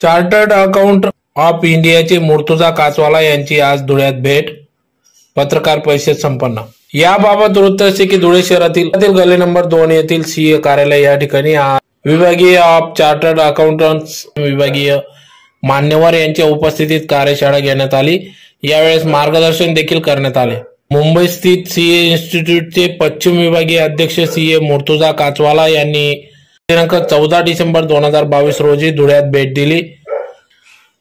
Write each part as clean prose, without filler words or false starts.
Chartered account of इंडियाचे मुर्तुजा काचवाला यांची आज धुळ्यात भेट, पत्रकार परिषद संपन्न। याबाबत वृत्त असे की धुळे शहरातील गल्ली नंबर 2 येथील सीए कार्यालय या ठिकाणी विभागीय ऑफ चार्टर्ड अकाउंटंट्स विभागीय मान्यवर यांच्या उपस्थितीत कार्यशाळा घेण्यात आली। यावेळेस मार्गदर्शन देखील करण्यात आले। मुंबई स्थित सीए इन्स्टिट्यूटचे पश्चिम विभागीय अध्यक्ष सीए मुर्तुजा काचवाला यांनी दिनांक 14 डिसेंबर 2022 रोजी धुळ्यात भेट दिली।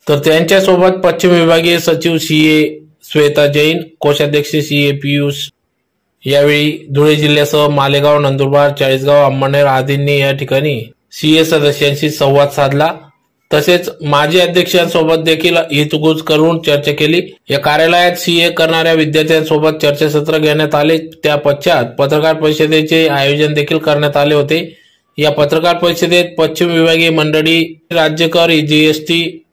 तर त्यांच्यासोबत पश्चिम विभागीय सचिव सीए श्वेता जैन, कोषाध्यक्ष सीए पीयूष, यावेळी धुळे जिल्ह्यासह मालेगाव, नंदुरबार, चाळीसगाव, अंमळनेर आदींनी या ठिकाणी सीए सदस्यांशी संवाद साधला। तसेच माजी अध्यक्षांसोबत देखील हितगुज करून चर्चा केली। या कार्यालयात सीए करणाऱ्या विद्यार्थ्यांसोबत चर्चासत्र घेण्यात आले। त्या पश्चात पत्रकार परिषदेचे आयोजन देखील करण्यात आले होते। या पत्रकार परिषदेत पश्चिम विभागीय मंडळी राज्यकर, जीएसटी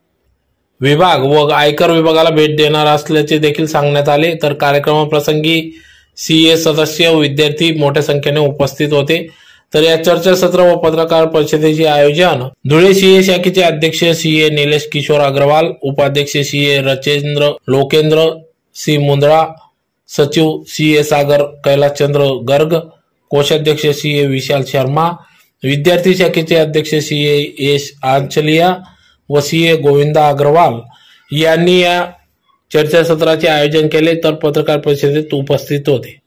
विभाग व आयकर विभागाला भेट देणार असल्याचे देखील सांगण्यात आले। तर कार्यक्रमाप्रसंगी सीए सदस्य व विद्यार्थी मोठ्या संख्येने उपस्थित होते। तर या चर्चासत्र व पत्रकार परिषदेचे आयोजन धुळे सीए शाखेचे अध्यक्ष सीए निलेश किशोर अग्रवाल, उपाध्यक्ष सीए रचेंद्र लोकेंद्र सी मुंदळा, सचिव सीए सागर कैलासचंद्र गर्ग, कोषाध्यक्ष सीए विशाल शर्मा, विद्यार्थी शाखेचे अध्यक्ष सीए एस आंचलिया व सीए गोविंदा अग्रवाल यांनी या चर्चासत्राचे आयोजन केले। तर पत्रकार परिषदेत उपस्थित होते।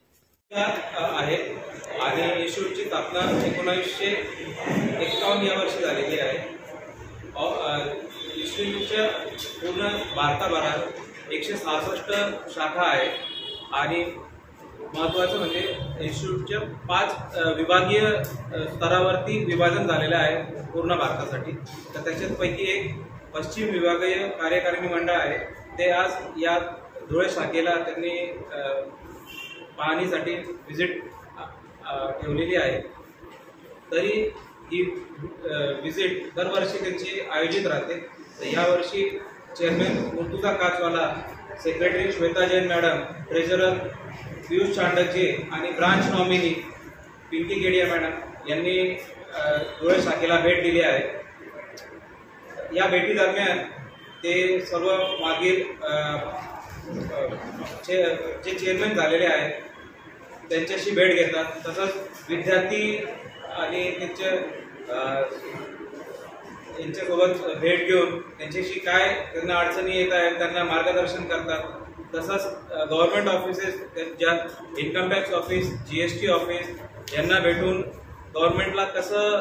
इन्स्टिट्यूटची स्थापना 1951 या वर्षी झालेली आहे। इन्स्टिट्यूटच्या पूर्ण भारताभरात 166 शाखा आहे आणि महत्त्वाचं म्हणजे इन्स्टिट्यूटच्या 5 विभागीय स्तरावरती विभाजन झालेलं आहे पूर्ण भारतासाठी। तर त्याच्यापैकी एक पश्चिम विभागीय कार्यकारिणी मंडळ आहे। ते आज या धुळे शाखेला त्यांनी पाहणीसाठी व्हिजिट ठेवलेली आहे। तरी ही व्हिजिट दरवर्षी त्यांची आयोजित राहते। तर यावर्षी chairman Murtuza Kachwala, secretary Shweta Jain madam, treasurer Piyush Chandakji आणि branch nominee Pinki Kedia madam यांनी धुळे शाखेला भेट दिली आहे। या भेटी दरम्यान ते सर्व मागील जे चेअरमॅन झालेले आहेत त्यांच्याशी भेट घेतात। तसंच विद्यार्थी आणि त्यांच्यासोबत भेट घेऊन त्यांच्याशी काय त्यांना अडचणी येत आहेत त्यांना मार्गदर्शन करतात। तसंच गव्हर्नमेंट ऑफिसेस ज्यात income tax office, GST office यांना भेटून गव्हर्नमेंटला कसं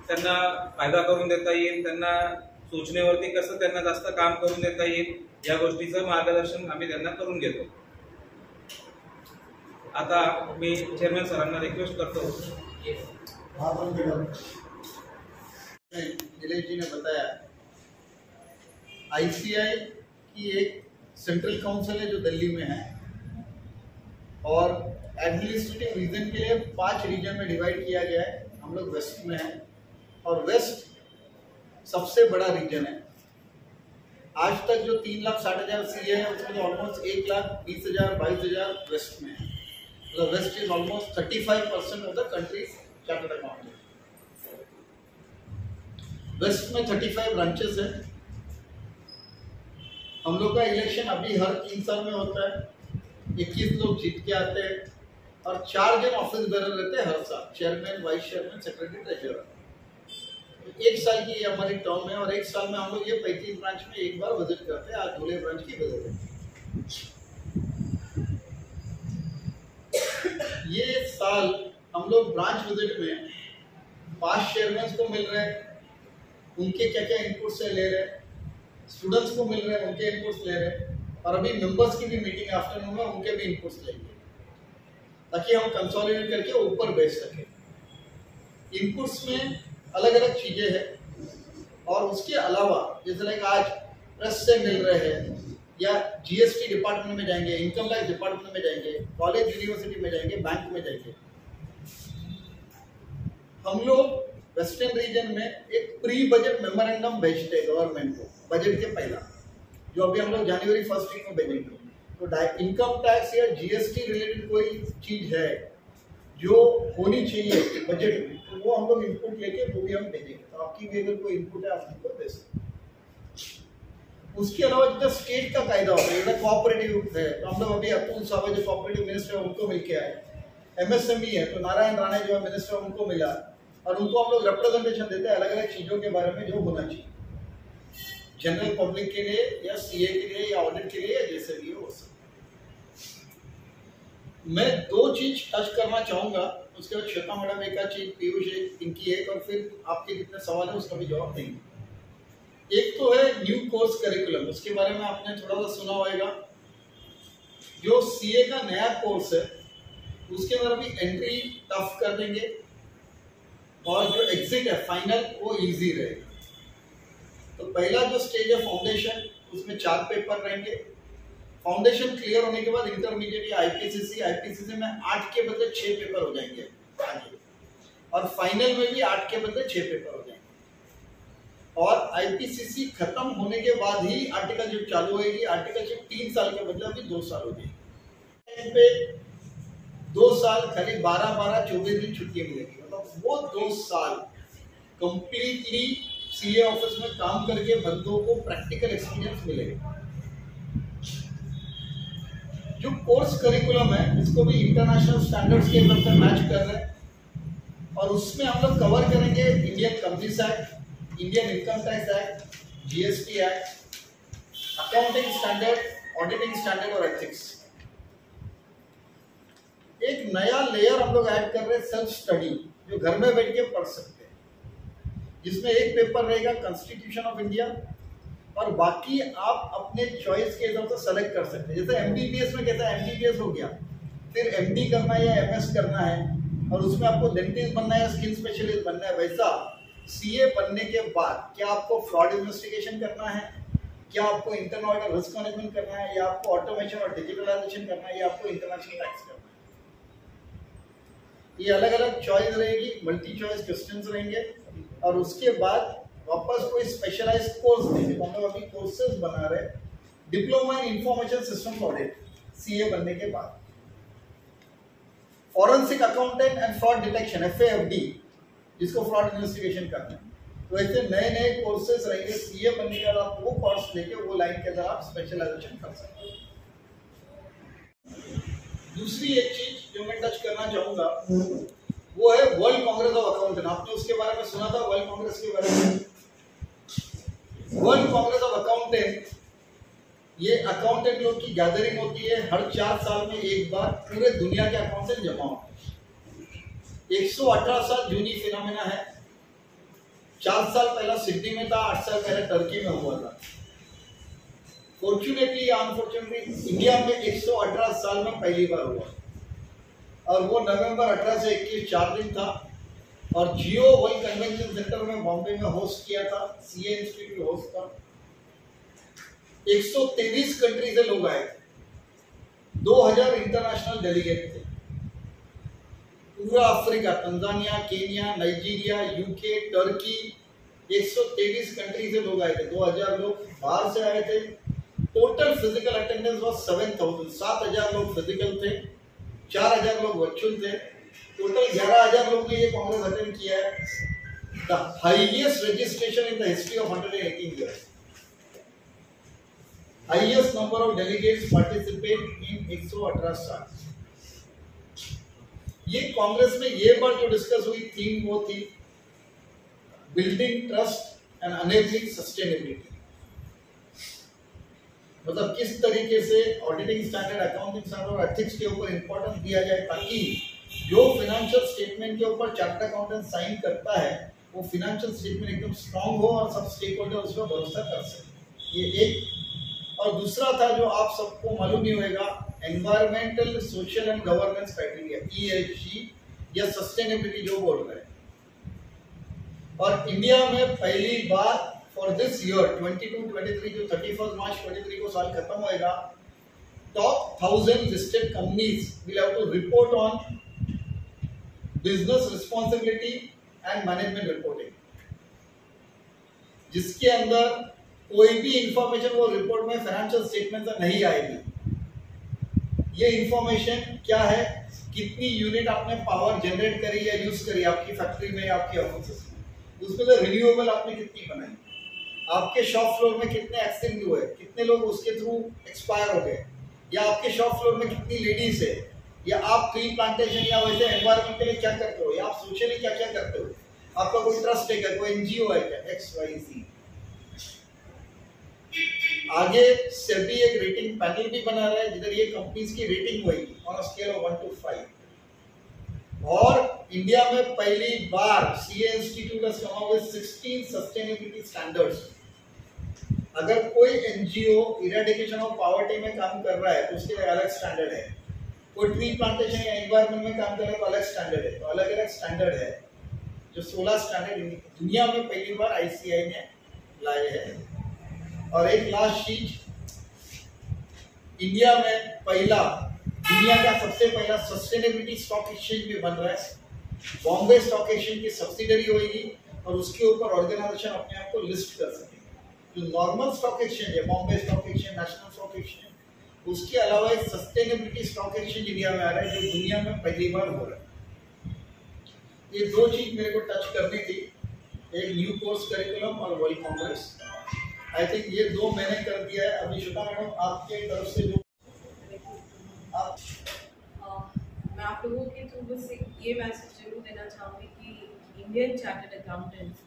त्यांना फायदा करून देता येईल, त्यांना सूचनेवरती कसं त्यांना जास्त काम करून देता येईल, या गोष्टीचं मार्गदर्शन आम्ही त्यांना करून घेतो। आता मी चेयरमैन सरांना रिक्वेस्ट करतो। नीलेश जी ने बताया, आईसीआई की एक सेंट्रल काउंसिल है जो दिल्ली में है और एडमिनिस्ट्रेटिव रीजन के लिए 5 रीजन में डिवाइड किया गया है। हम लोग वेस्ट में हैं और वेस्ट सबसे बड़ा रीजन है। आज तक जो 3,60,000 सीए है उसमें ऑलमोस्ट 1,20,000 22,000 वेस्ट में है। मतलब west is almost 35% of the countries chartered accountant. West में 35 ब्रांचेस है। हम लोग का इलेक्शन अभी हर 3 साल में होता है। 21 लोग जीत के आते हैं और 4 जन ऑफिस बेरर रहते हैं हर साल, chairman, vice chairman, secretary, treasurer. 1 साल की हमारी टर्म है और 1 साल में हम लोग ये 35 ब्रांच में एक बार विजिट करते हैं। आज धुले ब्रांच की विजिट है। ये साल हम लोग ब्रांच विजिट में 5 चेयरमैन को मिल रहे हैं, उनके क्या क्या इनपुट से ले रहे हैं, स्टूडेंट्स को मिल रहे हैं, उनके इनपुट्स ले रहे हैं, और अभी मेंबर्स की भी मीटिंग आफ्टरनून में उनके भी इनपुट्स लेंगे ताकि हम कंसोलिडेट करके ऊपर भेज सकें। इनपुट्स में अलग अलग चीज़ें हैं और उसके अलावा जैसे लाइक आज प्रेस से मिल रहे हैं या जीएसटी डिपार्टमेंट में जाएंगे, इनकम टैक्स डिपार्टमेंट में जाएंगे, कॉलेज यूनिवर्सिटी में जाएंगे, बैंक में जाएंगे। हम लोग वेस्टर्न रीजन में एक प्री बजट मेमोरेंडम भेजते हैं गवर्नमेंट को बजट के पहला, जो अभी हम लोग जनवरी 1 वीक में भेजेंगे। तो इनकम टैक्स या जीएसटी रिलेटेड कोई चीज है जो होनी चाहिए बजट में, तो वो हम लोग इनपुट लेके वो भी हम भेजेंगे। तो आपकी भी अगर कोई इनपुट है आप हमको दे सकते हैं। उसके अलावा जो स्टेट का कायदा होता है, कोऑपरेटिव है, तो हम लोग अभी अतुल साहब जो कोऑपरेटिव मिनिस्टर है उनको मिलके आए। MSME है तो नारायण राणे जो है मिनिस्टर उनको मिला, और उनको हम लोग रिप्रेजेंटेशन देते हैं अलग अलग चीजों के बारे में जो होना चाहिए जनरल पब्लिक के लिए या CA के लिए या ऑडिट के लिए या जैसे भी हो सकता। मैं 2 चीज टच करना चाहूंगा, उसके बाद श्वेता मैडम एक चीज, पीयूष इनकी एक, और फिर आपके जितने सवाल है उसका भी जवाब देंगे। एक तो है न्यू कोर्स करिकुलम, उसके बारे में आपने थोड़ा सा सुना होगा। जो CA का नया कोर्स है उसके अंदर अभी एंट्री टफ कर देंगे, और जो एग्जिट है फाइनल वो इजी रहेगा। तो पहला जो स्टेज है फाउंडेशन, उसमें 4 पेपर रहेंगे। फाउंडेशन क्लियर होने के बाद इंटरमीडिएट या IPCC में 8 के बदले 6 पेपर हो जाएंगे आगे, और फाइनल में भी 8 के बदले 6 पेपर हो जाएंगे। और IPCC खत्म होने के बाद ही आर्टिकलशिप चालू होगी। आर्टिकलशिप 3 साल के बदले अभी 2 साल हो जाएगी। पे 2 साल खाली 12-24 दिन छुट्टी मिलेगी, मतलब वो 2 साल कंप्लीटली CA ऑफिस में काम करके बंदों को प्रैक्टिकल एक्सपीरियंस मिलेगा। जो कोर्स करिकुलम है इसको भी इंटरनेशनल स्टैंडर्ड्स के हिसाब से मैच कर रहे हैं, और उसमें हम लोग कवर करेंगे Indian companies act, Indian income tax act, GST act, accounting standard, auditing standard और एथिक्स। एक नया लेयर हम लोग ऐड कर रहे हैं, सेल्फ स्टडी, जो घर में बैठ के पढ़ सकते हैं, जिसमें एक पेपर रहेगा कॉन्स्टिट्यूशन ऑफ इंडिया, और बाकी आप अपने चॉइस के हिसाब से सेलेक्ट कर सकते हैं। जैसे MBBS में कहता है MBBS हो गया, फिर MD करना है या MS करना है, और उसमें आपको डेंटिस्ट बनना है या स्किन स्पेशलिस्ट बनना है, वैसा CA बनने के बाद क्या आपको फ्रॉड इन्वेस्टिगेशन करना है, क्या आपको इंटरनल ऑडिट रिस्क मैनेजमेंट करना है, या आपको ऑटोमेशन और डिजिटलाइजेशन करना है, या आपको इंटरनेशनल टैक्स करना है। ये अलग अलग चॉइस रहेगी, मल्टी चॉइस क्वेश्चंस रहेंगे, और उसके बाद वापस कोई स्पेशलाइज्ड कोर्स देंगे। हम लोग अभी कोर्सेज बना रहे हैं, diploma in information system audit CA बनने के बाद, forensic accountant and fraud detection FAFD, जिसको फ्रॉड इन्वेस्टिगेशन करना है। तो ऐसे नए नए कोर्सेज रहेंगे। CA बनने के बाद आप वो कोर्स लेके वो लाइन के अंदर आप स्पेशलाइजेशन कर सकते हैं। दूसरी एक चीज जो मैं टच करना चाहूंगा वो है वर्ल्ड कांग्रेस ऑफ अकाउंटेंट। आपने उसके बारे में सुना था, वर्ल्ड कांग्रेस के बारे में। वर्ल्ड कांग्रेस ऑफ अकाउंटेंट, ये अकाउंटेंट लोग की गैदरिंग होती है, हर 4 साल में एक बार पूरे दुनिया के अकाउंटेंट जमा होते हैं। 118 साल जूनी फिनोमेना है। 4 साल पहला सिडनी में था, 8 साल पहले टर्की में हुआ था। फॉर्चुनेटली या अनफॉर्चुनेटली इंडिया में 118 साल में पहली बार हुआ, और वो नवंबर 18 से 21 4 दिन था, और जियो वर्ल्ड कन्वेंशन सेंटर में बॉम्बे में होस्ट किया था। CA इंस्टीट्यूट होस्ट था। 123 कंट्री से लोग आए थे, 2000 इंटरनेशनल डेलीगेट थे। पूरा Africa, Tanzania, Kenya, Nigeria, UK, Turkey, 123 country से लोग आए थे। 2000 लोग बाहर से आए थे। टोटल फिजिकल अटेंडेंस वाज 7000, 7000 लोग फिजिकल थे, 4000 लोग वर्चुअल थे। टोटल 11000 लोग ने ये कांग्रेस अटेंड किया है। The highest registration in the history of 118 years, highest number of delegates participate in 118 साल। ये कांग्रेस में ये बार जो डिस्कस हुई थीम वो थी building trust and enabling sustainability. मतलब किस तरीके से ऑडिटिंग स्टैंडर्ड, अकाउंटिंग स्टैंडर्ड और एथिक्स के ऊपर इंपॉर्टेंस दिया जाए, ताकि जो फाइनेंशियल स्टेटमेंट के ऊपर चार्टर्ड अकाउंटेंट साइन करता है वो फाइनेंशियल स्टेटमेंट एकदम स्ट्रांग हो और सब स्टेक होल्डर उस पर भरोसा कर सके। ये एक। और दूसरा था जो आप सबको मालूम ही होगा, environmental, social and governance criteria, ESG या सस्टेनेबिलिटी जो बोल रहे हैं। और इंडिया में पहली बार फॉर दिस ईयर 22-23 जो 31 मार्च 23 को साल खत्म होएगा, top 1000 listed companies will have to report on business responsibility and management reporting, जिसके अंदर कोई भी इंफॉर्मेशन वो रिपोर्ट में फाइनेंशियल स्टेटमेंट से नहीं आएगी। ये इंफॉर्मेशन क्या है, कितनी यूनिट आपने पावर जनरेट करी या यूज करी आपकी फैक्ट्री में या आपकी ऑफिस में, उसमें से रिन्यूएबल आपने कितनी बनाई, आपके शॉप फ्लोर में कितने एक्सीडेंट हुए, कितने लोग उसके थ्रू एक्सपायर हो गए, या आपके शॉप फ्लोर में कितनी लेडीज है, या आप ट्री प्लांटेशन या वैसे एनवायरमेंट के लिए क्या करते हो, या आप सोशली क्या क्या करते हो, आपका कोई ट्रस्ट है क्या, कोई एनजीओ है क्या, XYZ। आगे सेबी एक रेटिंग पैनल भी बना रहा है जिधर ये कंपनीज की रेटिंग होगी on a scale of 1 to 5। और इंडिया में पहली बार CA institute has come up with 16 sustainability standards. अगर कोई एनजीओ इरेडिकेशन ऑफ पॉवर्टी में काम कर रहा है तो उसके लिए अलग स्टैंडर्ड है, कोई ट्री प्लांटेशन या एनवायरमेंट में काम कर रहा है तो अलग स्टैंडर्ड है। तो अलग अलग स्टैंडर्ड है जो 16 स्टैंडर्ड दुनिया में पहली बार ICI ने लाए हैं। और एक लास्ट चीज, इंडिया में दुनिया का सबसे पहला सस्टेनेबिलिटी स्टॉक एक्सचेंज भी बन रहा है। बॉम्बे स्टॉक एक्सचेंज की सब्सिडरी होगी और उसके ऊपर ऑर्गेनाइजेशन अपने आप को लिस्ट कर सकेगी। जो नॉर्मल स्टॉक एक्सचेंज है, Bombay stock exchange, national stock exchange, उसके अलावा एक सस्टेनेबिलिटी स्टॉक एक्सचेंज इंडिया में आ रहा है जो दुनिया में पहली बार हो रहा है। ये दो चीज मेरे को टच करनी थी, एक न्यू कोर्स करिकुलम और वर्ल्ड कांग्रेस। आई थिंक ये दो मैंने कर दिया है। अभी श्वेता मैडम आपके तरफ से जो मैं आप लोगों के थ्रू बस ये मैसेज जरूर देना चाहूँगी कि इंडियन चार्टर्ड अकाउंटेंट्स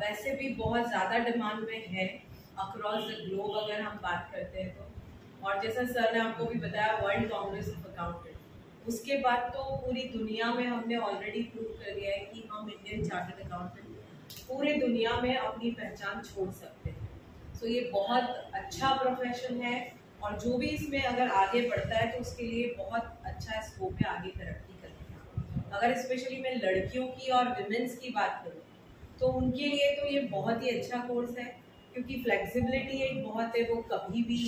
वैसे भी बहुत ज़्यादा डिमांड में है अक्रॉस द ग्लोब अगर हम बात करते हैं तो। और जैसा सर ने आपको भी बताया वर्ल्ड कांग्रेस ऑफ अकाउंटेंट, उसके बाद तो पूरी दुनिया में हमने ऑलरेडी प्रूव कर दिया है कि हम इंडियन चार्टर्ड अकाउंटेंट पूरे दुनिया में अपनी पहचान छोड़ सकते हैं। सो ये बहुत अच्छा प्रोफेशन है और जो भी इसमें अगर आगे बढ़ता है तो उसके लिए बहुत अच्छा स्कोप है आगे तरक्की करने का। अगर स्पेशली मैं लड़कियों की और विमेंस की बात करूँ तो उनके लिए तो ये बहुत ही अच्छा कोर्स है क्योंकि फ्लेक्सिबिलिटी एक बहुत है, वो कभी भी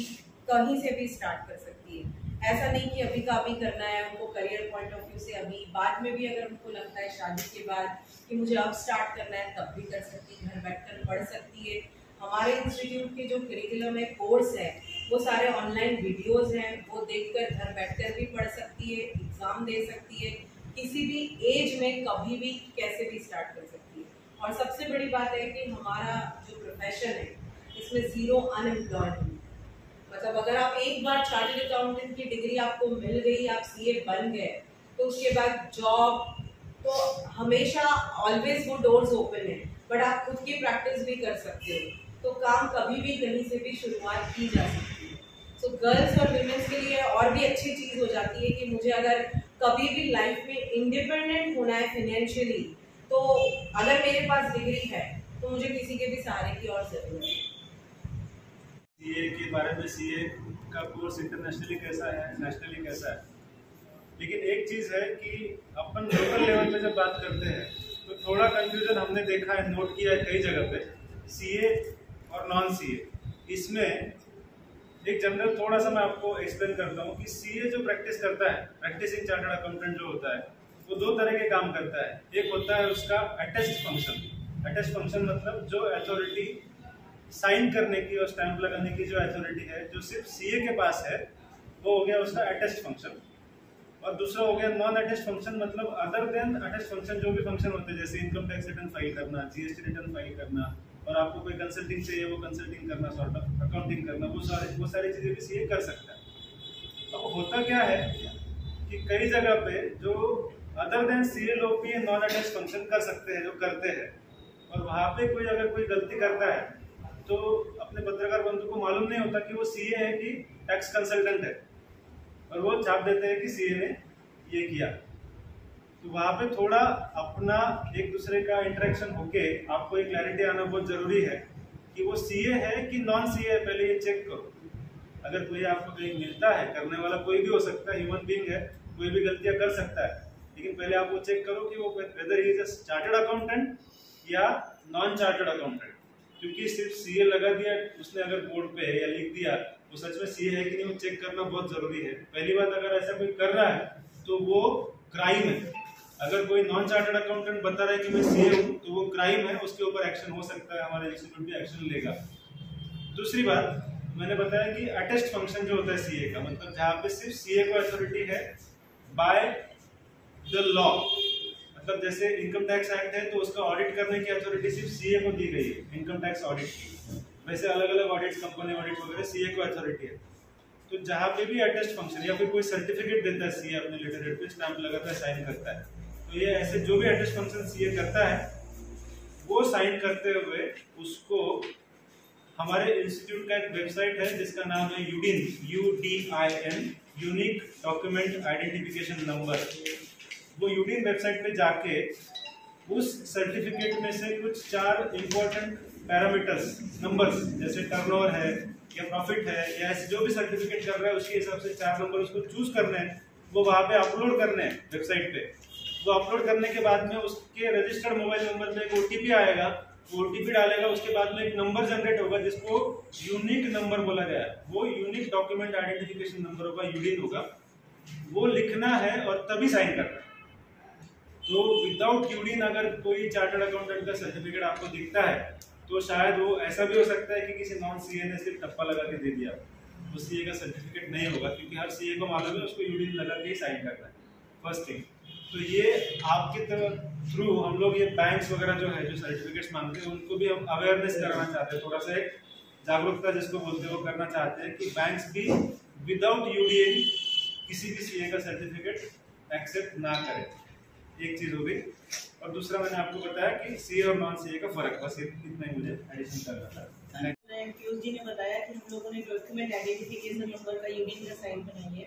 कहीं से भी स्टार्ट कर सकती है। ऐसा नहीं कि अभी का अभी करना है उनको करियर पॉइंट ऑफ व्यू से, अभी बाद में भी अगर उनको लगता है शादी के बाद कि मुझे अब स्टार्ट करना है तब भी कर सकती है, घर बैठकर पढ़ सकती है। हमारे इंस्टीट्यूट के जो करिकुलम है, कोर्स है, वो सारे ऑनलाइन वीडियोस हैं, वो देखकर घर बैठकर भी पढ़ सकती है, एग्जाम दे सकती है, किसी भी एज में कभी भी कैसे भी स्टार्ट कर सकती है। और सबसे बड़ी बात है कि हमारा जो प्रोफेशन है इसमें 0 अनएम्प्लॉयमेंट, मतलब अगर आप एक बार चार्टर्ड अकाउंटेंट की डिग्री आपको मिल गई, आप CA बन गए, तो उसके बाद जॉब तो हमेशा ऑलवेज वो डोर्स ओपन है, बट आप खुद की प्रैक्टिस भी कर सकते हो, तो काम कभी भी कहीं से भी शुरुआत की जा सकती है। सो गर्ल्स और विमेंस के लिए और भी अच्छी चीज़ हो जाती है कि मुझे अगर कभी भी लाइफ में इंडिपेंडेंट होना है फाइनेंशियली, तो अगर मेरे पास डिग्री है तो मुझे किसी के भी सहारे की और जरूरत है। CA के बारे में, CA का कोर्स इंटरनेशनली कैसा है, नेशनली कैसा है, लेकिन एक चीज़ है कि अपन लोकल लेवल पे जब बात करते हैं तो थोड़ा कंफ्यूजन हमने देखा है, नोट किया है कई जगह पे, CA और नॉन CA। इसमें एक जनरल थोड़ा सा मैं आपको एक्सप्लेन करता हूँ कि CA जो प्रैक्टिस करता है, प्रैक्टिसिंग चार्टर्ड अकाउंटेंट जो होता है, वो दो तरह के काम करता है। एक होता है उसका अटेस्ट फंक्शन। अटेस्ट फंक्शन मतलब जो अथॉरिटी साइन करने की और स्टैंप लगाने की जो अथॉरिटी है, जो सिर्फ CA के पास है, वो हो गया उसका अटेस्ट फंक्शन। और दूसरा हो गया नॉन अटेस्ट फंक्शन, मतलब अदर देन अटेस्ट फंक्शन जो भी फंक्शन होते हैं, जैसे इनकम टैक्स रिटर्न फाइल करना, GST रिटर्न फाइल करना, और आपको कोई कंसल्टिंग चाहिए वो कंसल्टिंग करना, सॉर्ट ऑफ अकाउंटिंग करना, वो सारी चीजें भी CA कर सकता है। अब होता क्या है कि कई जगह पे जो अदर देन CA लोग भी नॉन अटेस्ट फंक्शन कर सकते हैं, जो करते हैं, और वहाँ पे कोई अगर कोई गलती करता है तो अपने पत्रकार बंधु को मालूम नहीं होता कि वो CA है कि टैक्स कंसल्टेंट है, और वो छाप देते हैं कि CA ने ये किया। तो वहाँ पे थोड़ा अपना एक दूसरे का इंटरेक्शन होके आपको एक क्लैरिटी आना बहुत जरूरी है कि वो CA है कि नॉन CA है, पहले ये चेक करो। अगर कोई आपको कहीं मिलता है, करने वाला कोई भी हो सकता है, ह्यूमन बीइंग है, कोई भी गलतियां कर सकता है, लेकिन पहले आप वो चेक करो कि वो weather he is a chartered accountant या नॉन चार्टर्ड अकाउंटेंट। क्योंकि सिर्फ CA लगा दिया उसने अगर बोर्ड पे है या लिख दिया, वो सच में CA है कि नहीं, वो चेक करना बहुत जरूरी है। पहली बात, अगर ऐसा कोई कर रहा है तो वो क्राइम है। अगर कोई नॉन चार्टर्ड अकाउंटेंट बता रहा है कि मैं CA हूँ तो वो क्राइम है, उसके ऊपर एक्शन हो सकता है, हमारा इंस्टीट्यूट भी एक्शन लेगा। दूसरी बात मैंने बताया कि अटेस्ट फंक्शन जो होता है CA का, मतलब जहाँ पे सिर्फ CA को अथॉरिटी है बाय द लॉ, मतलब जैसे इनकम टैक्स एक्ट है तो उसका ऑडिट करने की अथॉरिटी सिर्फ सीए को दी गई है, इनकम टैक्स ऑडिट की। वैसे अलग अलग ऑडिट, कंपनी ऑडिट वगैरह सीए को अथॉरिटी है। तो जहाँ पे भी अटेस्ट फंक्शन या फिर कोई सर्टिफिकेट देता है सीए अपने लेटर हेड पे, स्टैंप लगाता है, साइन करता है, तो ये ऐसे जो भी अटेस्ट फंक्शन सीए करता है वो साइन करते हुए उसको हमारे इंस्टीट्यूट का एक वेबसाइट है जिसका नाम है UDIN, UDIN, unique document identification number. वो यूडिन वेबसाइट पे जाके उस सर्टिफिकेट में से कुछ 4 इंपॉर्टेंट पैरामीटर्स, नंबर्स, जैसे टर्नओवर है या प्रॉफिट है या ऐसे जो भी सर्टिफिकेट कर रहा है उसके हिसाब से 4 नंबर उसको चूज करने हैं, वो वहां पे अपलोड करने हैं वेबसाइट पे। वो अपलोड करने के बाद में उसके रजिस्टर्ड मोबाइल नंबर में एक ओटीपी आएगा, वो ओटीपी डालेगा, उसके बाद में एक नंबर जनरेट होगा जिसको यूनिक नंबर बोला गया है। वो यूनिक डॉक्यूमेंट आइडेंटिफिकेशन नंबर होगा, यूडिन होगा, वो लिखना है और तभी साइन करना है। तो विदाउट यूडिन अगर कोई चार्टर्ड अकाउंटेंट का सर्टिफिकेट आपको दिखता है तो शायद वो ऐसा भी हो सकता है कि किसी नॉन सीए ने सिर्फ टप्पा लगा के दे दिया, वो सीए का सर्टिफिकेट नहीं होगा, क्योंकि हर सीए को मालूम है उसको यूडिन लगा के ही साइन करना है, फर्स्ट थिंग। तो ये आपके थ्रू हम लोग ये बैंक्स वगैरह जो है जो सर्टिफिकेट्स मांगते हैं उनको भी हम अवेयरनेस कराना चाहते हैं, थोड़ा सा एक जागरूकता जिसको बोलते हैं वो करना चाहते हैं कि बैंक्स भी विदाउट यूडीएन किसी भी सीए का सर्टिफिकेट एक्सेप्ट ना करें। एक चीज हो गई। और दूसरा मैंने आपको बताया कि सीए और नॉन सीए का फर्क, बस इतना ही मुझे एडिशन करना था। पीयूष जी ने बताया कि हम लोगों ने डॉक्यूमेंट आइडेंटिफिकेशन नंबर का यूनिक का साइन बनाई है।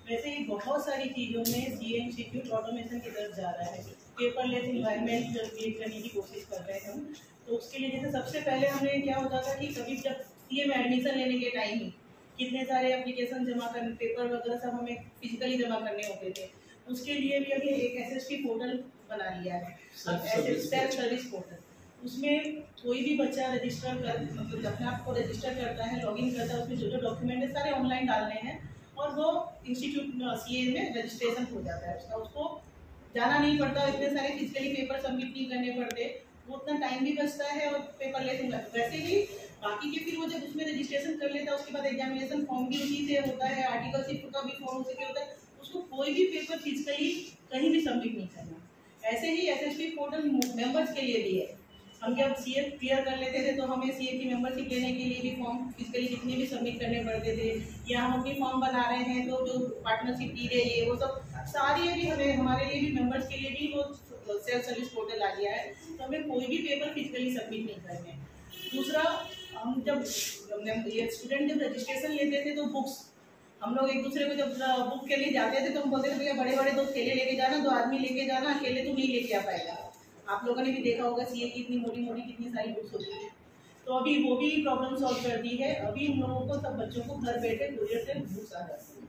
वैसे ही बहुत सारी चीज़ों में सीए इंस्टीट्यूट ऑटोमेशन की तरफ जा रहा है, पेपरलेस इन्वायरमेंट क्रिएट करने की कोशिश कर रहे हैं हम। तो उसके लिए जैसे सबसे पहले हमने क्या होता था कि कभी जब सीए में एडमिशन लेने के टाइम ही कितने सारे एप्लीकेशन जमा करने, पेपर वगैरह सब हमें फिजिकली जमा करने होते थे। उसके लिए भी अभी एक SSP पोर्टल बना लिया है, सेल्फ सर्विस पोर्टल। उसमें कोई भी बच्चा रजिस्टर कर, मतलब अपने आप को रजिस्टर करता है, लॉगिन करता है, उसमें जो जो डॉक्यूमेंट है सारे ऑनलाइन डालने हैं और वो इंस्टीट्यूट सीए में रजिस्ट्रेशन हो जाता है उसका। उसको जाना नहीं पड़ता, इतने सारे फिजिकली पेपर सबमिट नहीं करने पड़ते, वो उतना टाइम भी बचता है और पेपरलेस हो जाता है। वैसे ही बाकी के फिर वो जब उसमें रजिस्ट्रेशन कर लेता है उसके बाद एग्जामिनेशन फॉर्म भी उसी से होता है, आर्टिकलशिप का भी फॉर्म उसी से होता है, उसको कोई भी पेपर फिजिकली कहीं भी सबमिट नहीं करना। ऐसे ही SSP पोर्टल मेंबर्स के लिए भी है। हम जब सीए क्लियर कर लेते थे तो हमें सीए की मेंबरशिप लेने के लिए भी फॉर्म फिजिकली जितने भी सबमिट करने पड़ते थे, या हम अपनी फॉर्म बना रहे हैं तो जो पार्टनरशिप डी है ये वो सब सारी भी हमें, हमारे लिए भी मेंबर्स के लिए भी वो सेल्फ सर्विस पोर्टल आ गया है, तो हमें कोई भी पेपर फिजिकली सबमिट नहीं करने। दूसरा, हम जब ये स्टूडेंट जब रजिस्ट्रेशन लेते थे तो बुक्स हम लोग एक दूसरे को जब बुक के लिए जाते थे तो हम बोलते थे भैया बड़े बड़े 2 थैले लेके जाना, 2 आदमी लेके जाना, अकेले तो नहीं लेके आ पाएगा। आप लोगों ने भी देखा होगा सीए की इतनी मोटी मोटी कितनी सारी बुक्स होती है। तो अभी वो भी प्रॉब्लम सॉल्व कर दी है। अभी हम लोगों को सब बच्चों को घर बैठे कुरियर से बुक्स आ जाती है।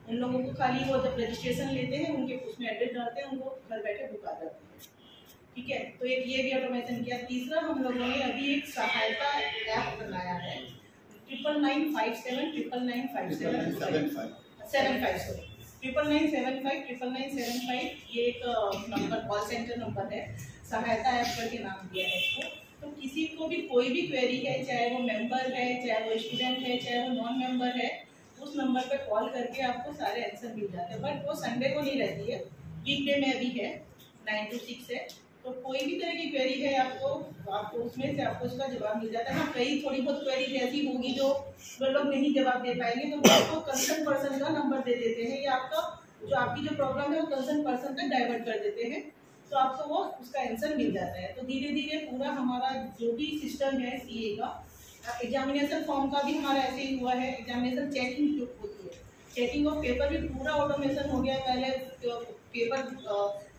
उन लोगों को खाली वो जब रजिस्ट्रेशन लेते हैं उनके उसमें एड्रेस डालते हैं, उनको घर बैठे बुक आ जाती है। ठीक है, तो एक ये भी ऑटोमेशन किया। तीसरा, हम लोगों ने अभी एक सहायता ऐप बनाया है 9997 ये एक नंबर, कॉल सेंटर नंबर है, सहायता ऐप करके नाम दिया है इसको। तो किसी को भी कोई भी क्वेरी है, चाहे वो मेंबर है, चाहे वो स्टूडेंट है, चाहे वो नॉन मेंबर है, उस नंबर पे कॉल करके आपको सारे आंसर मिल जाते हैं। बट वो संडे को नहीं रहती है, वीकडे में भी है, 9 to 6 है। तो कोई भी तरह की क्वेरी है आपको उसमें से आपको उसका जवाब मिल जाता है। हाँ, कई थोड़ी बहुत क्वेरी ऐसी होगी जो वो लोग नहीं जवाब दे पाएंगे, तो वो आपको कंसर्न पर्सन का नंबर दे देते हैं, या आपकी जो प्रॉब्लम है वो कंसर्न पर्सन तक डाइवर्ट कर देते हैं, तो आपको वो उसका आंसर मिल जाता है। तो धीरे धीरे पूरा हमारा जो भी सिस्टम है सीए का, एग्जामिनेशन फॉर्म का भी हमारा ऐसे ही हुआ है। एग्जामिनेशन चेकिंग जो होती है, चेकिंग ऑफ पेपर भी पूरा ऑटोमेशन हो गया। पहले पेपर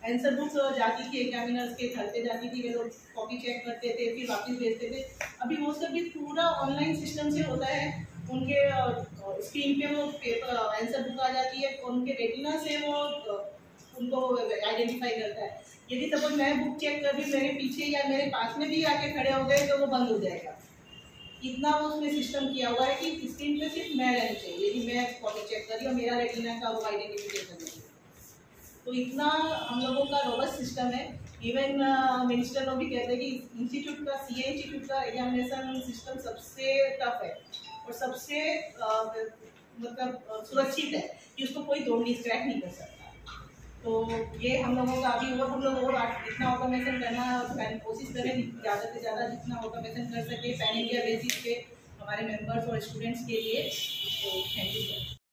आंसर बुक जाती थी, एग्जामिनर्स के घर पे जाती थी, वे लोग कॉपी चेक करते थे, फिर वापस भेजते थे। अभी वो सब भी पूरा ऑनलाइन सिस्टम से होता है। उनके स्क्रीन पे वो पेपर आंसर बुक आ जाती है, उनके रेटिना से वो उनको आइडेंटिफाई करता है। यदि सपोज मैं बुक चेक कर रही, मेरे पीछे या मेरे पास में भी आके खड़े हो गए तो वो बंद हो जाएगा। इतना वो उसमें सिस्टम किया हुआ है कि स्क्रीन पे सिर्फ मैं रहनी चाहिए, यदि मैं कॉपी चेक कर रही हूँ, मेरा रेटिना का वो आइडेंटिफिकेशन है। तो इतना हम लोगों का रोबस्ट सिस्टम है। इवन मिनिस्टर लोग भी कहते हैं कि इंस्टीट्यूट का, सीए इंस्टीट्यूट का एग्जामिनेशन सिस्टम सबसे टफ है और सबसे मतलब सुरक्षित है कि उसको कोई क्रैक नहीं कर सकता। तो ये हम लोगों का अभी और हम लोगों को जितना ऑटोमेशन करना है और कोशिश करें ज़्यादा से ज़्यादा जितना ऑटोमेशन कर सके पैन इंडिया बेसिस पे हमारे मेंबर्स और स्टूडेंट्स के लिए। तो थैंक यू सर।